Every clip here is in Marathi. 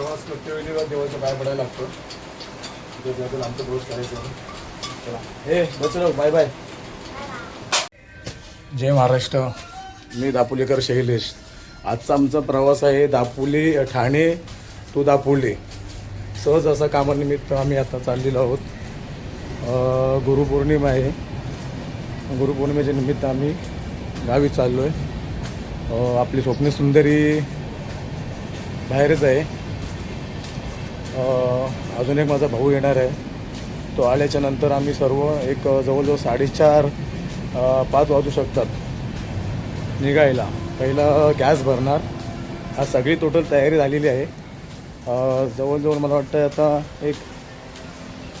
प्रवास करते वेळी देवाच्या पाय पडायला लागतो. त्यातून आमचं प्रवास करायचं. चला हे बचलो, बाय बाय. जय महाराष्ट्र. मी दापोलीकर शैलेश. आजचा आमचा प्रवास आहे दापोली ठाणे टू दापोली. सहज असा कामानिमित्त आम्ही आता चाललेलो आहोत. गुरुपौर्णिमा आहे. गुरुपौर्णिमेच्या निमित्त आम्ही गावी चाललो आहे. आपली स्वप्न सुंदरी बाहेरच आहे. अजून एक माझा भाऊ येणार आहे. तो आल्याच्या नंतर आम्ही सर्व एक जवळजवळ 4:30-5 वाजू शकतात निघायला. पहिला गॅस भरणार. आज सगळी टोटल तयारी झालेली आहे. जवळजवळ मला वाटतं आता एक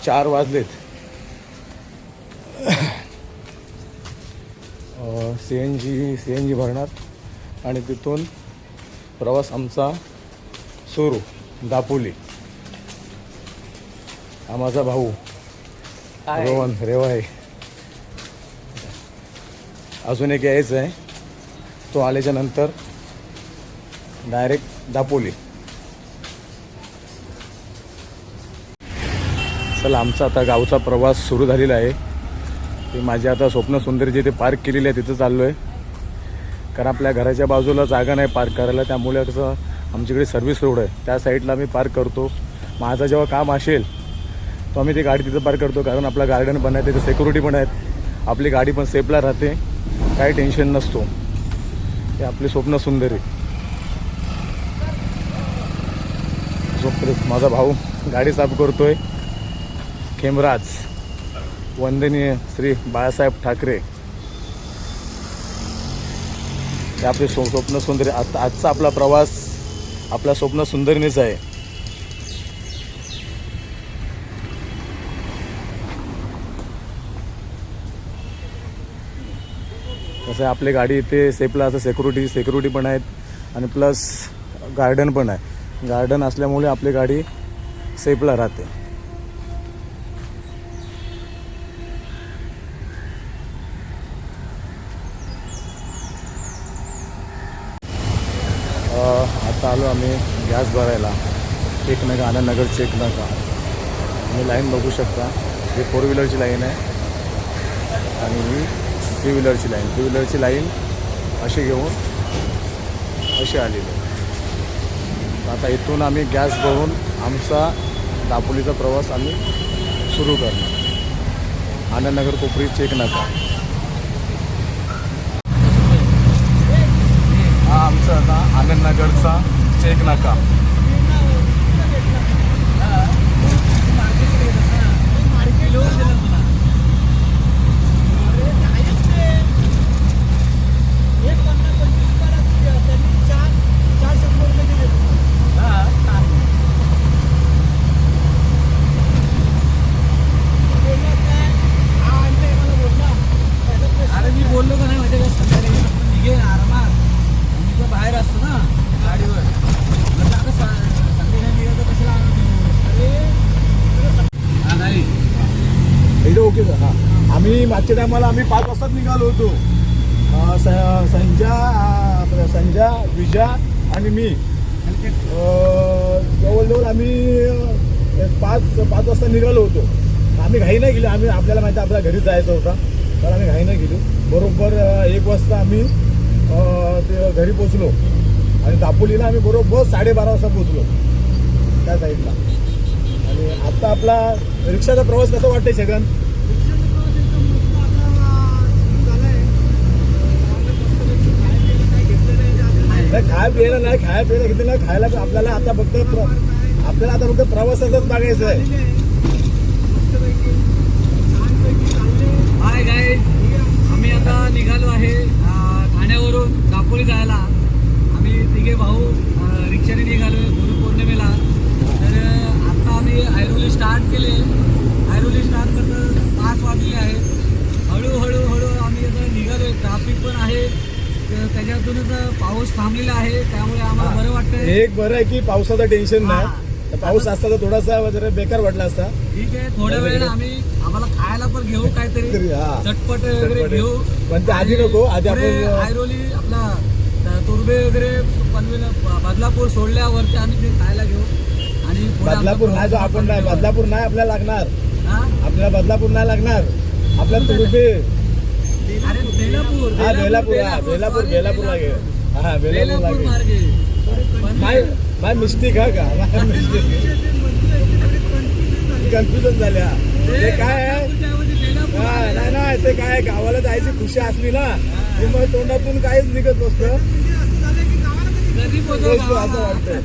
4 वाजलेत. CNG भरणार आणि तिथून प्रवास आमचा सुरू दापोली. हा माझा भाऊ रोहन रेवा आहे. अजून एक यायचं आहे. तो आल्याच्या नंतर डायरेक्ट दापोली. चला आमचा आता गावचा प्रवास सुरू झालेला आहे. ते माझी आता स्वप्न सुंदरी जिथे पार्क केलेली आहे तिथं चाललो आहे. कारण आपल्या घराच्या बाजूला जागा नाही पार्क करायला. त्यामुळे कसं आमच्याकडे सर्व्हिस रोड आहे त्या साईडला आम्ही पार्क करतो. माझं जेव्हा काम असेल तो आम्ही ती गाडी तिथं पार्क करतो. कारण आपला गार्डन पण आहे, तिथं सिक्युरिटी पण आहेत. आपली गाडी पण सेफला राहते, काही टेन्शन नसतो. हे आपली स्वप्न सुंदरी. माझा भाऊ गाडी साफ करतोय. खेमराज वंदनीय श्री बाळासाहेब ठाकरे. ते आपले स्वप्न सुंदरी. आजचा आपला प्रवास आपला स्वप्न सुंदरीनेच आहे. कसं आपली गाडी इथे सेफला असं सिक्युरिटी पण आहेत आणि प्लस गार्डन पण आहे. गार्डन असल्यामुळे आपली गाडी सेफला राहते. आता आलो आम्ही गॅस भरायला. चेक नका आनंदनगर चेक नका. तुम्ही लाईन बघू शकता. ही 4 व्हीलरची लाईन आहे आणि ही 3 व्हीलरची लाईन. 3 व्हीलरची लाईन अशी घेऊन अशी आलेली आहे. आता इथून आम्ही गॅस भरून आमचा दापोलीचा प्रवास आम्ही सुरू करणार. आनंदनगर कोपरी चेक नका. हा आमचा आता आनंदनगरचा चेक नाका. बाहेर असतो ना गाडीवर. इथे ओके सर. हां आम्ही मागच्या टायमाला आम्ही 5 वाजताच निघालो होतो. संजा विजा आणि मी जवळजवळ आम्ही 5 वाजता निघालो होतो. आम्ही घाई नाही गेलो. आपल्याला माहिती आपल्या घरी जायचं होता तर आम्ही घाई नाही गेलो. बरोबर 1 वाजता आम्ही ते घरी पोचलो आणि दापोलीला आम्ही बरोबर 12:30 वाजता पोचलो त्या साईडला. आणि आता आपला रिक्षाचा प्रवास कसा वाटतंय छगन? खाय प्यायला नाही, घेतलं नाही. खायला आपल्याला आता फक्त प्रवासाचाच बघायचं आहे. हाय गाईज, आम्ही आता निघालो आहे ठाण्यावरून दापोली जायला. आम्ही तिघे भाऊ रिक्षाने निघालो गुरुपौर्णिमेला. तर आता आम्ही ऐरोली स्टार्ट केले. ऐरोली स्टार्ट करता 5 वाजले आहेत. हळूहळू आम्ही आता निघालो. ट्रॅफिक पण आहे, त्याच्यातूनच पाऊस थांबलेला आहे. त्यामुळे आम्हाला बरं वाटतं. एक बरं आहे की पावसाचं टेन्शन नाही. पाऊस असता तर थोडासा जरा बेकार वाटला असता. ठीक आहे, थोड्या वेळाने आम्हाला खायला पण घेऊ काहीतरी चटपट वगैरे घेऊ. पण ते आधी नको. आधी आपण ऐरोली आपला तुर्बे वगैरे बदलापूर सोडल्यावरती आम्ही ते खायला घेऊ. आणि पुढे बदलापूर नाही जो आपण नाही, बदलापूर नाही आपल्याला लागणार, हा? आपल्याला बदलापूर नाही लागणार, आपल्या तुरुपे. अरे बेलापूर हा बेलापूर, हा बेलापूर, sorry, बेलापूर लागेल. हा बेलापूर बेलापूर लागेल. मार्गे माय मिस्टेक हा का, माय मिस्टेक, कन्फ्युजन झाल्या. ते काय आहे, हा, नाही नाही, ते काय गावाला जायची खुशी असली ना की मग तोंडातून काहीच निघत नसतं, कधी बसतो असं वाटतं.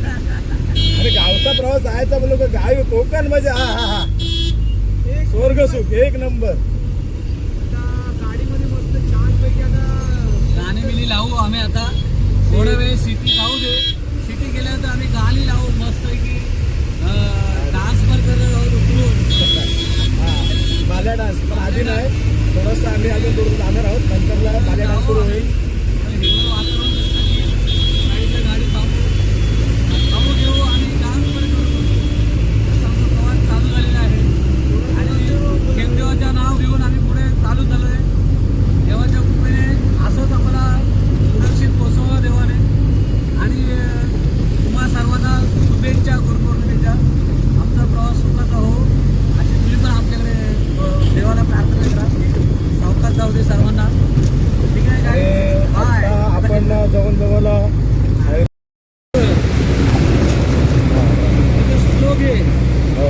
आणि गावचा प्रवास जायचा बोललो का गाव कोकण म्हणजे हा हा हा स्वर्ग सुख एक नंबर. गाणी बिणी लावू आम्ही आता थोडा वेळ सिटी जाऊ दे. सिटी गेल्यानंतर आम्ही गाणी लावू मस्त की डान्स पण करत जाऊ उतरून. हा बाल्या डान्स पण आधी नाही, थोडंसं आम्ही अजून थोडं जाणार आहोत, नंतरला बाल्या डान्स सुरू होईल. हिरवं वातावरण दिसतं की साईडला गाडी थांबू घेऊ आणि डान्स पण करू. असा आमचा प्रवास चालू झालेला आहे आणि खेमदेवाचं नाव घेऊन आम्ही पुढे चालू झालो आहे. देवाच्या कृपेने असंच आम्हाला सुरक्षित पोचवलं देवाने आणि तुम्हा सर्वांना शुभेच्छा गुरुपौर्णिमेच्या. आमचा प्रवास सुखाचा हो अशी तुम्ही पण आपल्याकडे देवाला प्रार्थना करा, सावकाश जाऊ दे सर्वांना. ठीक आहे आणि काय बाय. आता आपण जवळ स्लो घे हो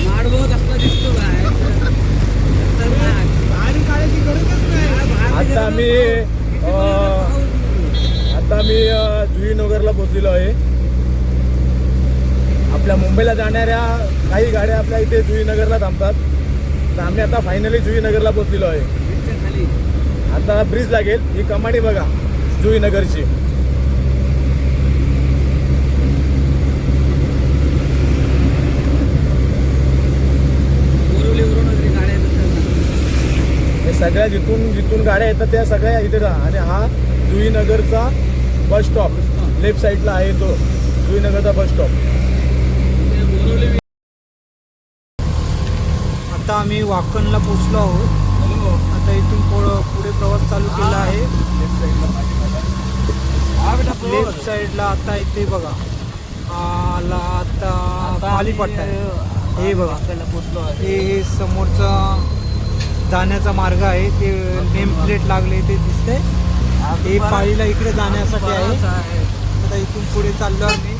माडबो कसला दिसतो काय आता मी जुईनगरला पोहोचलेलो आहे. आपल्या मुंबईला जाणाऱ्या काही गाड्या आपल्या इथे जुईनगरला थांबतात, तर आम्ही आता फायनली जुईनगरला पोहोचलेलो आहे. खाली आता ब्रिज लागेल, ही कमानी बघा जुईनगरची. बोरिवलीवरून वगैरे गाड्या येतात. हे सगळ्या जिथून गाड्या येतात त्या सगळ्या इथे राहा. आणि हा जुईनगरचा बस स्टॉप लेफ्ट साईडला आहे, तो जुईनगरचा बस स्टॉप. बोरिवली आता आम्ही वाकणला पोचलो आहोत. आता इथून पुढे प्रवास चालू केला आहे. लेफ्ट साईडला आता इथे बघा आता खालीपट्टा आहे. हे बघा पोचलो हे समोरचा जाण्याचा मार्ग आहे, ते नेम प्लेट लागले ते दिसते. हे पाळीला इकडे जाण्यासाठी आहे. आता इथून पुढे चाललो आम्ही.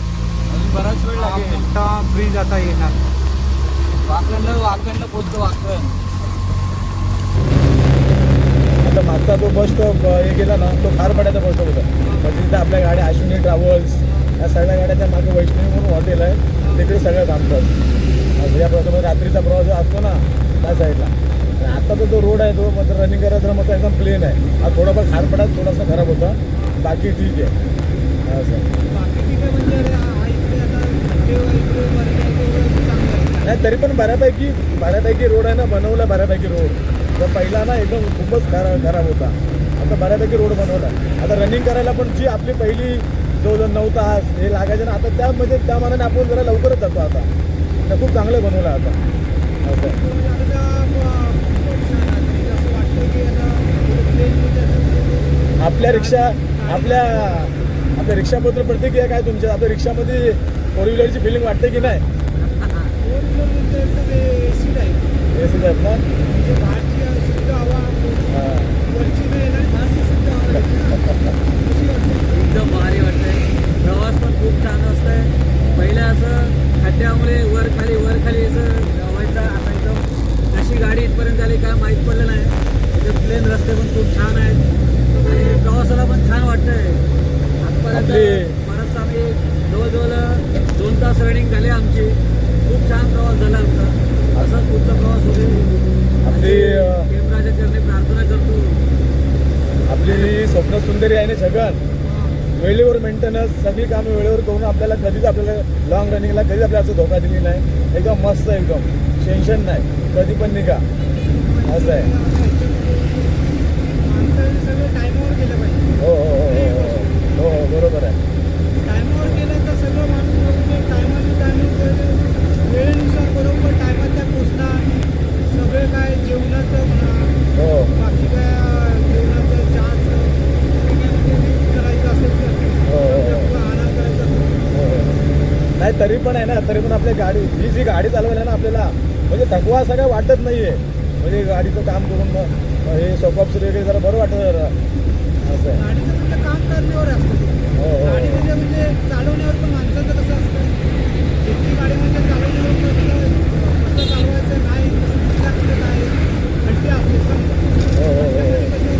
बराच वेळ हा लागेल. मोठा ब्रिज आता येणार. वाकणला पोचतो वाकण. आता मागचा जो बस स्टॉप हे गेला ना, तो खारपाड्याचा बस स्टॉप होता. म्हणजे तिथे आपल्या गाड्या अश्विनी ट्रॅव्हल्स या सगळ्या गाड्याच्या मागे वैष्णवी म्हणून हॉटेल आहे, तिकडे सगळ्या थांबतात. या प्रकारे रात्रीचा प्रवास जो असतो ना त्या साईडला. आणि आत्ताचा जो रोड आहे तो मात्र रनिंग करायचा मग एकदम प्लेन आहे. हा थोडाफार खारपाड्यात थोडासा खराब होता, बाकी ठीक आहे असं. नाही तरी पण बऱ्यापैकी रोड आहे ना, बनवला बऱ्यापैकी रोड. तर पहिला ना एकदम खूपच खराब होता, आता बऱ्यापैकी रोड बनवला. आता रनिंग करायला पण जी आपली पहिली जो 9 तास हे लागायचे ना, आता त्यामध्ये त्या मानाने आपण जरा लवकरच जातो. आता तर खूप चांगलं बनवलं आता असं. आपल्या रिक्षाबद्दल प्रतिक्रिया काय तुमच्या? आपल्या रिक्षामध्ये फोर व्हीलरची फिलिंग वाटते की नाही? एसी टाईप ना. एकदम भारी वाटतंय. प्रवास पण खूप छान असतंय. पहिलं असं खड्ड्यामुळे वर खाली असं व्हायचं. आता एकदम कशी गाडी इथपर्यंत झाली काय माहीत पडलं नाही. इथे प्लेन रस्ते पण खूप छान आहेत आणि प्रवासाला पण छान वाटतंय. आजपर्यंत बराचसा आम्ही जवळजवळ 2 तास रनिंग झाली आमची. खूप छान प्रवास झाला आमचा. असाच पुढचा प्रवास होते. आपली हेमराजा चरणी प्रार्थना करतो. आपली स्वप्न सुंदरी आहे ना छगन, वेळेवर मेंटेनन्स सगळी कामं वेळेवर करून आपल्याला लॉंग रनिंगला कधीच आपल्याला असं धोका दिली नाही. एकदम मस्त, एकदम टेन्शन नाही, कधी पण निघा असं आहे. टाइमवर गेलं पाहिजे. हो हो हो हो हो बरोबर आहे. टायमावर गेलं तर सगळं माणूस टायमावर वेळेनुसार बरोबर टायमात त्या पोचणार. सगळं काय जेवणाचं म्हणा, हो तरी पण आहे ना, तरी पण आपल्या गाडी ही जी गाडी चालवायला ना आपल्याला म्हणजे थकवा असा काय वाटत नाहीये. म्हणजे गाडीचं काम करून हे सोपापसरी वगैरे जरा बरं वाटतं जरा असं आहे. गाडीचं म्हणजे काम करण्यावर असतं ते. हो हो गाडी म्हणजे चालवण्यावर पण माणसाचं कसं असतं, इतकी गाडी म्हणजे चालवण्यावर कसं चालवायचं नाही, कसं लागतं काय, खड्डे असते समजा. हो हो हो कसं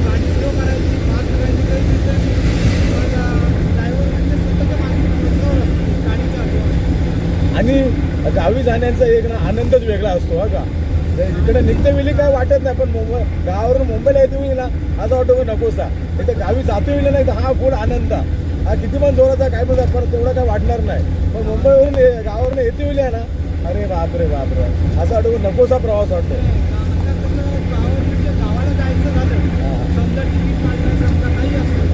गाडी स्लो करायची, फास्ट करायची काही ड्रायव्हर म्हणजे स्वतःच्या माणसावर असते गाडीचा अनुभव. आणि गावी जाण्याचा एक ना आनंदच वेगळा असतो हा का. इकडे निघते वेळी काय वाटत नाही, पण मुंबई गावावरून मुंबईला येते वेळी ना असं वाटतं की नकोसा. इथे गावी जाते वेळी नाही तर हा फुल आनंद, हा किती पण जोराचा काय पण परत तेवढं काय वाटणार नाही. पण मुंबईवरून गावावरून येते वेळी आहे ना, अरे बापरे बापरे असं वाटतं की नकोसा प्रवास वाटतो. गावावर म्हणजे गावाला जायचं झालं समजा तिकीट काढलं समजा काही असतं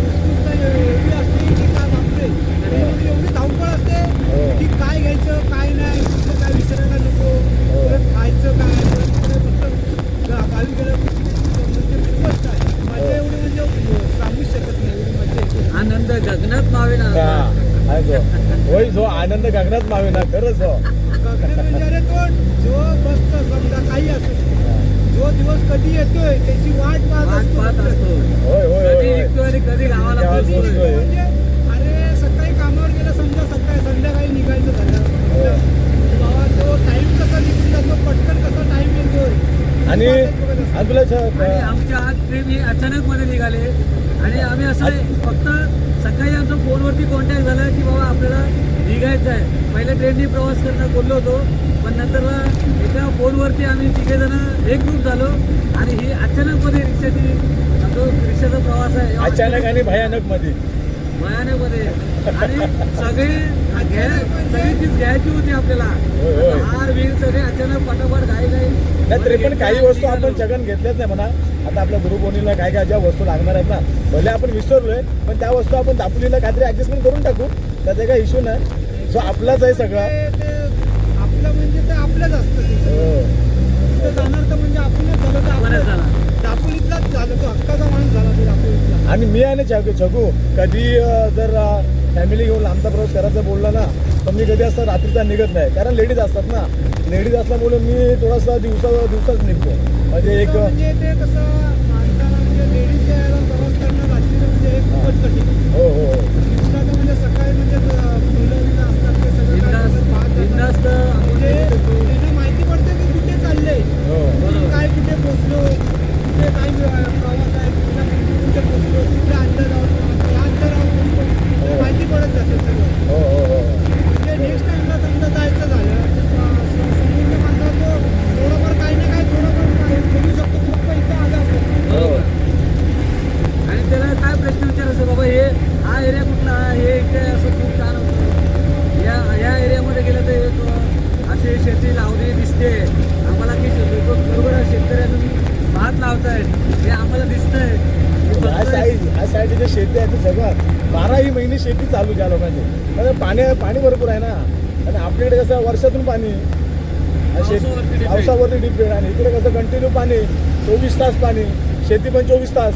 उत्सुकता एवढी असते की काय बापरे एवढी धावपळ असते की काय घ्यायचं काय नाही कुठलं काय विसरायला नको परत खायचं काय परत नुसतं गावी गेलं म्हणजे खूपच काय मजा एवढी म्हणजे सांगूच शकत नाही एवढी मजा येते. आनंद गगनात मावेना. होय जो आनंद गगनात मावे ना खरंच हो. गगनात म्हणजे अरे तो जो बसतो समजा काही असेल जो दिवस कधी येतोय त्याची वाट पाहत असतो. होय होय कधी होय निघतो आणि कधी गावाला गावात पोहोचतोय. पोहोचतोय. म्हणजे अरे सकाळी कामावर गेलं समजा सकाळी संध्याकाळी निघायचं झालं बाबा तो टाइम कसा निघून जातो पटकन कसा टाइम येतोय आणि तुला आणि आमच्या आज ट्रेन ही अचानक मध्ये निघाले आणि आम्ही असं फक्त सकाळी आमचं फोनवरती कॉन्टॅक्ट झालं की बाबा आपल्याला निघायचं आहे. पहिले ट्रेननी प्रवास करणं बोललो होतो, पण नंतर एका फोनवरती आम्ही तिघे जण एक ग्रुप झालो आणि ही अचानक मध्ये रिक्षाचा प्रवास आहे अचानक आणि भयानक मध्ये भयानक मध्ये आणि सगळी तीच घ्यायची होती आपल्याला. होय, होय. हार वीर सगळे अचानक फटाफट घाई नाही तरी पण काही वस्तू आपण जगन घेतल्याच नाही म्हणा. आता आपल्या गुरुपौर्णिमेला काय काय ज्या वस्तू लागणार आहेत ना भले आपण विसरलोय पण त्या वस्तू आपण दापोलीला काहीतरी ऍडजस्टमेंट करून टाकू, त्याचा काही इश्यू नाही. जो आपलाच आहे सगळं ते आपलं म्हणजे ते आपलंच असतं तिथं जाणार तर म्हणजे आपणच झालं तर बरं आपलं झाला. दापोलीतलाच झालं तो हक्काचा माणूस झाला तो दापोलीतला. आणि मी आहे ना छगू कधी जर फॅमिली घेऊन लांबचा प्रवास करायचा बोलला ना तर मी कधी असं रात्रीचा निघत नाही, कारण लेडीज असतात ना. लेडीज असल्यामुळे मी थोडासा दिवसाच निघतो. म्हणजे एक म्हणजे ते कसं माणसाला म्हणजे लेडीज यायला प्रवास करणं रात्रीचं म्हणजे हे खूपच कठीण. हो हो हो. दिवसाचं म्हणजे सकाळी म्हणजे मुलं असतात ते सगळं काय करतात, पाहत जातात. म्हणजे त्यांना माहिती पडतं की कुठे चाललंय, हो काय कुठे पोचलो, कुठे काय प्रवास आहे, कुठे पोचलो, कुठे अंतरावर या अंतरावर माहिती पडत जाते सगळं. हो हो हो. म्हणजे नेक्स्ट टाइमला समजा जायचं झालं समोरच्या माणसाला तो थोडंफार काही ना काही थोडंफार करू शकतो खूप इथं आलं असतं. बरोबर. आणि त्याला काय प्रश्न विचारायचं बाबा हे हा एरिया कुठला हे इथे असं खूप छान होतं या एरियामध्ये गेलं तर एक असे शेती लावणी दिसते आम्हाला की बरोबर शेतकऱ्यांनी भात लावतायत हे आम्हाला दिसतंय. ह्या साईडचे शेती आहे ते सगळं 12ही महिने शेती चालू ज्या लोकांची. म्हणजे पाणी भरपूर आहे ना, आणि आपल्याकडे कसं वर्षातून पाणी पावसावरती डिपेंड, आणि इकडे कसं कंटिन्यू पाणी 24 तास पाणी, शेती पण 24 तास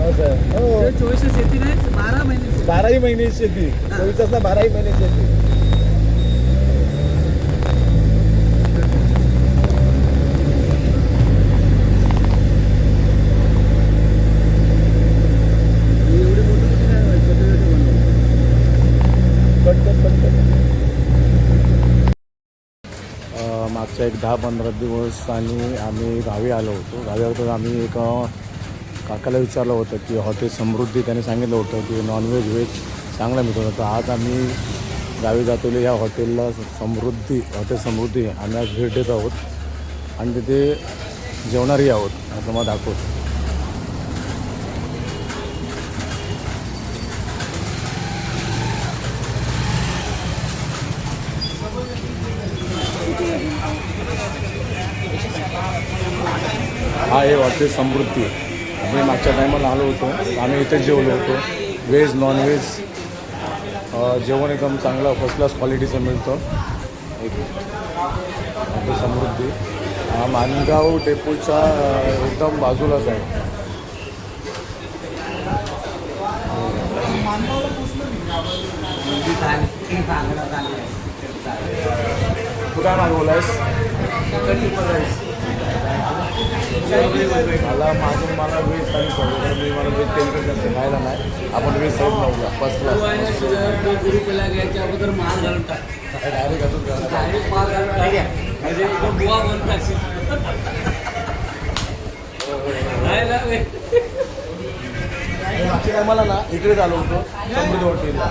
असं. हो 24 शेती नाही 12 महिने 12ही महिने शेती, 24 तास ना 12ही महिने शेती. मागच्या एक 10-15 दिवस आणि आम्ही गावी आलो होतो. गावी आलो तर आम्ही एक काकाला विचारलं होतं की हॉटेल समृद्धी, त्याने सांगितलं होतं की नॉनव्हेज व्हेज चांगलं मिळत होतं. तर आज आम्ही गावी जातो या हॉटेल समृद्धी आम्ही आज भेट देत आहोत आणि तिथे जेवणारही आहोत. आता मग दाखवतो. हा हे हॉटेल समृद्धी. आम्ही मागच्या टायमाला आलो होतो, आम्ही इथेच जेवलो होतो. व्हेज नॉनव्हेज जेवण एकदम चांगलं फर्स्ट क्लास क्वालिटीचं मिळतं. हॉटेल समृद्धी हा माणगाव डेपोच्या एकदम बाजूलाच आहे. मानगावला पोचलो मी. तू काय मागवलायस? मला वेज आणि मी मला वेज तेलकट जास्त खायला नाही. आपण वेज साईड लावूया फर्स्ट क्लास. गुरुकुला घ्यायच्या अगोदर माल घालून टाक. डायरेक्ट असंच करणार. डायरेक्ट माल घालून टाक. म्हणजे एकदम बुवा बनतात. नाही ना बे. मागच्या टायमाला ना इकडेच आलो होतो समृद्धी हॉटेलला.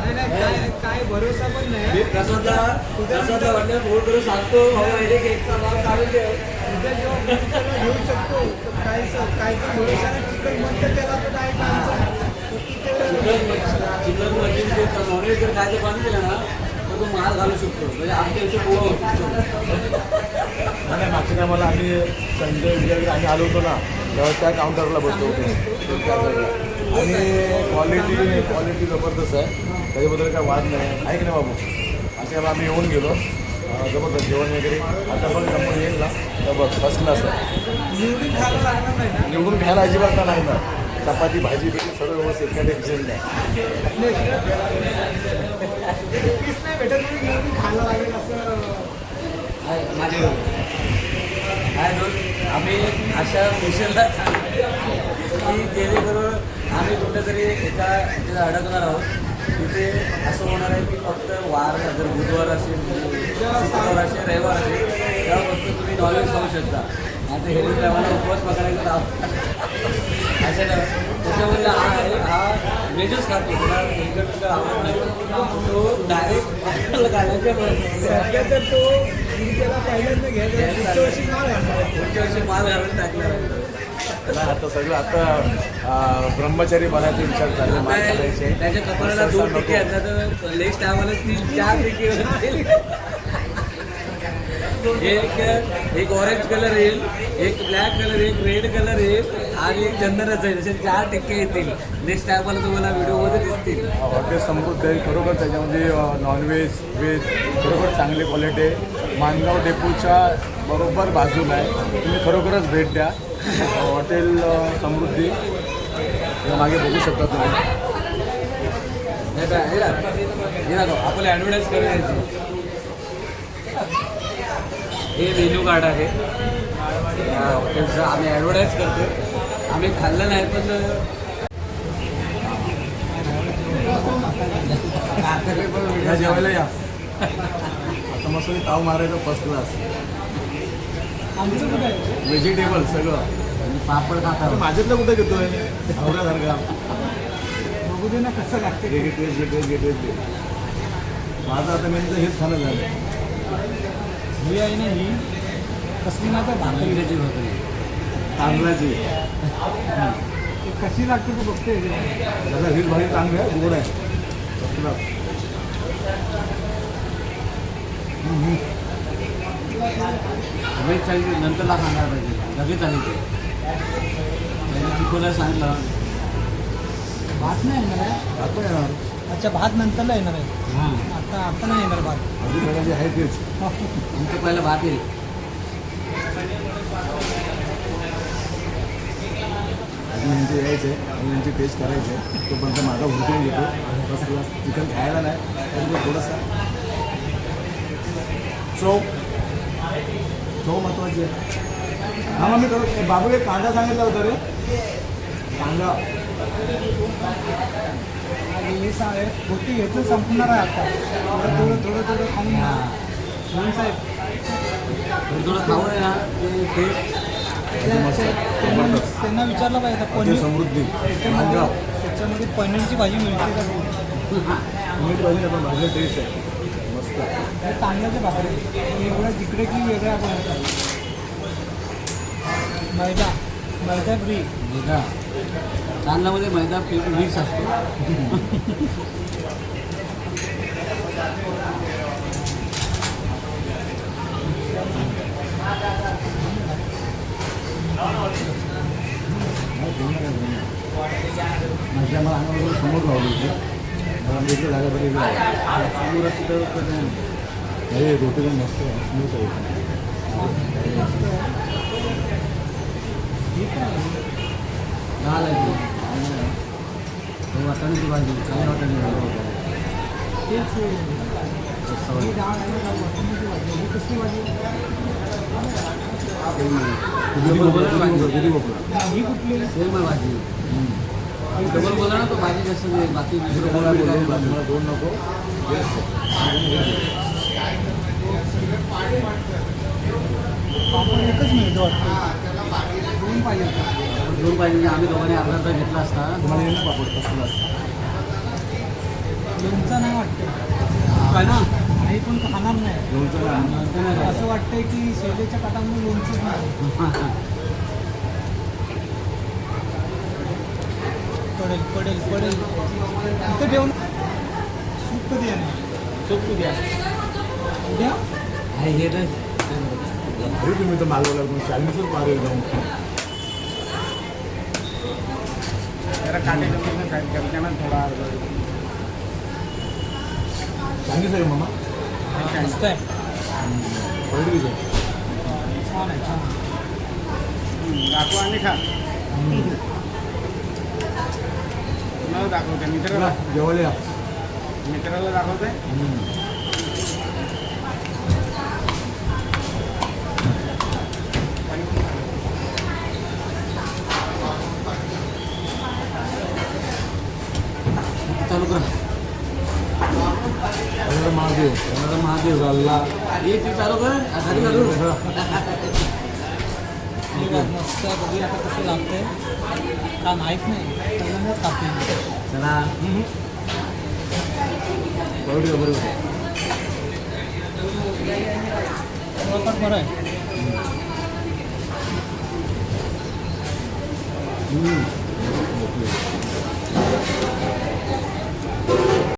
काय भरोसा पण नाही. प्रसादला वाटलं फोन करून सांगतो भाऊ एक एक्स्ट्रा माल काढून ठेव. उद्या जेव्हा मेडिकलला घेऊ शकतो तर काय तर भरोसा नाही. चिकन म्हणतं त्याला तर काय चिकन मशीन ते नॉनव्हेज जर खायचं बंद केलं ना तर तो माल घालू शकतो. म्हणजे आमच्या इथे पोहा होतो. नाही मागच्या टायमाला आम्ही संजय वगैरे आम्ही आलो होतो ना तेव्हा त्या काउंटरला बसलो होतो. आणि क्वालिटी जबरदस्त आहे. त्याच्याबद्दल काय वाद नाही आहे की नाही बाबू. अशा आम्ही येऊन गेलो जबरदस्त जेवण वगैरे. आता पण जमून येईल ना तर बघ फर्स्ट क्लास आहे. निवडून खायला लागणार नाही ना. निवडून खायला अजिबात नाही ना. चपाती भाजी बिजी सर्व व्यवस्थित काय टेन्शन नाही. पीस नाही भेटत म्हणून निवडून खायला लागेल असं. माझे काय दोस्त आम्ही अशा मिशनला की जेणेकरून आम्ही कुठेतरी एका तिथे अडकणार आहोत. तिथे असं होणार आहे की फक्त वार जर बुधवार असेल शुक्रवार असेल रविवार असेल तेव्हा फक्त तुम्ही नॉनव्हेज खाऊ शकता. आता हे आम्हाला उपवास पकडायचा असं नाही. त्याच्यामध्ये हा व्हेजच खातो. तुला इकडं आवडत नाही तो डायरेक्ट घालायच्या सध्या तर तो त्याला पहिल्यांदा घ्यायचा पुढच्या वर्षी माल घालणार आहे. पुढच्या वर्षी माल घालून टाकणार आहे. आता सगळं आता ब्रह्मचारी बनायचे विचार चालले माल घालायचे. त्याच्या कपड्याला 2 टिके आहेत तर नेक्स्ट टायमाला 3-4 टिके होतील. एक ऑरेंज कलर येईल, एक ब्लॅक कलर, एक रेड कलर येईल आणि एक चंदनच आहे. असे 4 टिक्के येतील. नेक्स्ट टायमाला तुम्हाला व्हिडिओमध्ये दिसतील. हॉटेल समृद्ध आहे खरोखर. त्याच्यामध्ये नॉनव्हेज व्हेज खरोखर चांगली क्वालिटी आहे. मानगाव डेपोच्या बरोबर बाजूला आहे. तुम्ही खरोखरच भेट द्या. हॉटेल समृद्धी या मागे बघू शकता तुम्ही. आपल्याला ॲडव्हर्टाईज करायची. हे मेन्यू कार्ड आहे हॉटेलचं. आम्ही ॲडव्हर्टाईज करतो. आम्ही खाल्लं नाही पण या जेवायला या. आता मस्त ताव मारायचं फर्स्ट क्लास. आमचं कुठं आहे? व्हेजिटेबल सगळं. आणि पापड खाता. माझ्यातलं कुठं घेतोय आवड्यासारखा. बघू दे ना कसं लागते. गेट माझं आता मेनचं हेच खाणं झालं. ही आहे ना ही कसली ना तर भाकरी तांदळाची ती कशी लागते तू बघते. त्याचा हीच भाजी चांगली आहे. गोड आहे. वेज चांगली नंतरला सांगायला पाहिजे. लगेच आली ते तिकोला सांगितलं भात नाही येणार आहे. आता येणार. अच्छा भात नंतरला येणार आहे. हां आता नाही येणार भात. आधी पहिला जे आहे तेच. तुमचं पहिलं भात येईल. अजून यांचे यायचं आहे आणि यांची टेस्ट करायची आहे. तोपर्यंत माझा हुडकून घेतो बस तुला चिकन खायला नाही तर थोडंसं चव महत्त्वाची आहे. हा मग मी करू बाबू एक कांदा सांगितला होता रे. कांदा हे होती ह्याचं संपणार आहे आता. थोडं खाऊन शिवून साहेब थोडं खाऊ आहे ना ते त्यांना विचारलं पाहिजे हॉटेल समृद्धी मानगाव. त्याच्यामध्ये पनीरची भाजी मिळते का? मीठ भाजी आपण भाजलं टेस्ट आहे मस्त. हे तांदळाच्या भाकरी एवढं जिकडे की वेगळ्या बनवतात. मैदा फ्री. मैदा तांदळामध्ये मैदा मिक्स असतो. माझ्या मला अंगावर समोर लावलं होतं. मला इकडे जागा तरी समोर असतं अरे रोटी पण मस्त स्मूथ आहे. डाळ आहे वाटाण्याची भाजी काय वाटाणे तेच ही डाळ आहे ना, बासमती भाजी ही कसली भाजी ही कुठली सेम आहे भाजी डबल बोला ना तो भाजी जास्त दे, बाकी दुसरं बोला बी काय भाजी. मला दोन नको पापड एकच मिळतो वाटतं दोन पाहिजे होतं. दोन पाहिजे म्हणजे आम्ही दोघांनी अर्धा अर्धा घेतला असता. तुम्हाला येईल ना पापड कसला लोणचं नाही वाटतं काय ना काही पण खाणार नाही लोणचं नाही. असं वाटतंय की शेलेच्या काटामध्ये लोणचंच नाही पडेल पडेल पडेल इथं ठेवून सूप कधी येणार सूप द्या उद्या आहे हे तर अरे तुम्ही तर मालवला चायनीजच मारेल जाऊन जरा काट्याच्या पूर्ण साईड करते ना थोडा चायनीज आहे मामा मस्त आहे ऑर्डर छान आहे छान दाखवा आणि खा कुणाला दाखवते मित्राला जेवायला या मित्राला दाखवते चालू करा. महादेव महादेव गल्ला हे ते चालू कर आधारी चालू मस्त आहे बघूया आता कसं लागतंय का माहीत नाही पहिल्यांदाच खाते चला बरोबर पण बरं आहे